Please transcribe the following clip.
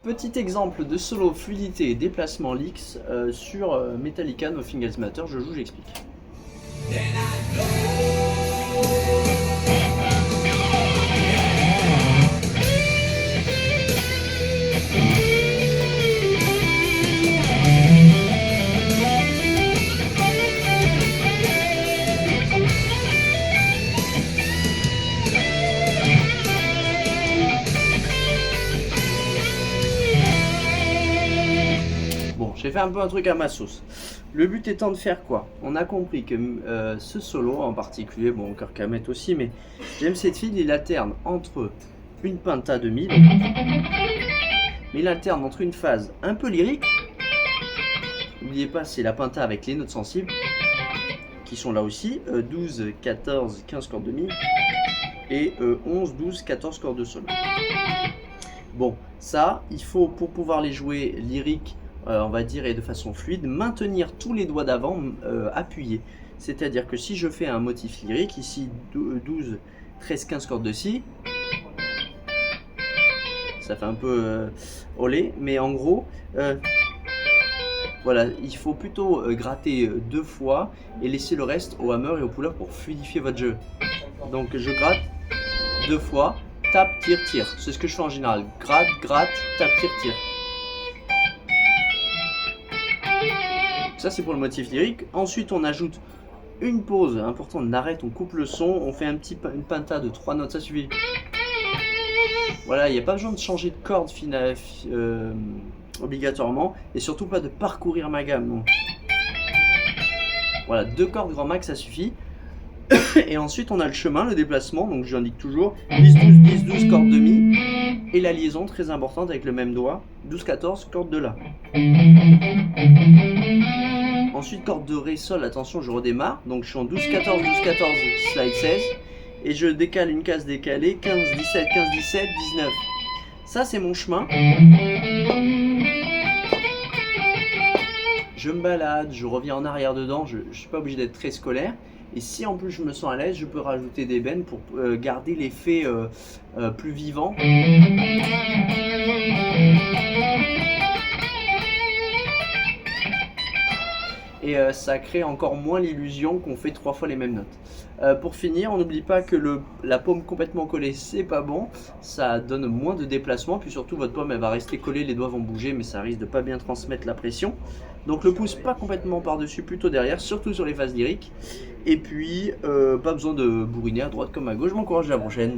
Petit exemple de solo fluidité et déplacement Licks sur Metallica Nothing Else Matters, je joue, j'explique. Bon, j'ai fait un peu un truc à ma sauce. Le but étant de faire quoi? On a compris que ce solo en particulier, bon, Kirk Hammett aussi, mais James Hetfield il alterne entre une penta de mi, mais il alterne entre une phase un peu lyrique. N'oubliez pas, c'est la penta avec les notes sensibles qui sont là aussi, 12, 14, 15 cordes de mi et 11, 12, 14 cordes de sol. Bon, ça, il faut pour pouvoir les jouer lyriques, on va dire, et de façon fluide, maintenir tous les doigts d'avant appuyés. C'est-à-dire que si je fais un motif lyrique, ici 12, 13, 15 cordes de si, ça fait un peu olé, mais en gros, voilà, il faut plutôt gratter 2 fois et laisser le reste au hammer et au puller pour fluidifier votre jeu. Donc je gratte 2 fois, tape, tire, tire. C'est ce que je fais en général. Gratte, gratte, tape, tire, tire. Ça c'est pour le motif lyrique. Ensuite on ajoute une pause importante, on arrête, on coupe le son, on fait une penta de 3 notes, ça suffit. Voilà, il n'y a pas besoin de changer de corde obligatoirement, et surtout pas de parcourir ma gamme. Non. Voilà, 2 cordes grand max, ça suffit. Et ensuite on a le chemin, le déplacement, donc j'indique toujours 10, 12, 10, 12 cordes de mi, et la liaison très importante avec le même doigt, 12, 14 cordes de la. Ensuite corde de ré, sol, attention je redémarre, donc je suis en 12, 14, 12, 14, slide 16, et je décale une case décalée, 15, 17, 15, 17, 19. Ça c'est mon chemin. Je me balade, je reviens en arrière dedans, je ne suis pas obligé d'être très scolaire. Et si en plus je me sens à l'aise, je peux rajouter des bends pour garder l'effet plus vivant. Et ça crée encore moins l'illusion qu'on fait 3 fois les mêmes notes. Pour finir, on n'oublie pas que la paume complètement collée, c'est pas bon. Ça donne moins de déplacement, puis surtout votre paume elle va rester collée, les doigts vont bouger, mais ça risque de pas bien transmettre la pression. Donc le pouce pas complètement par-dessus, plutôt derrière, surtout sur les phases lyriques. Et puis, pas besoin de bourriner à droite comme à gauche. Je m'encourage à la prochaine.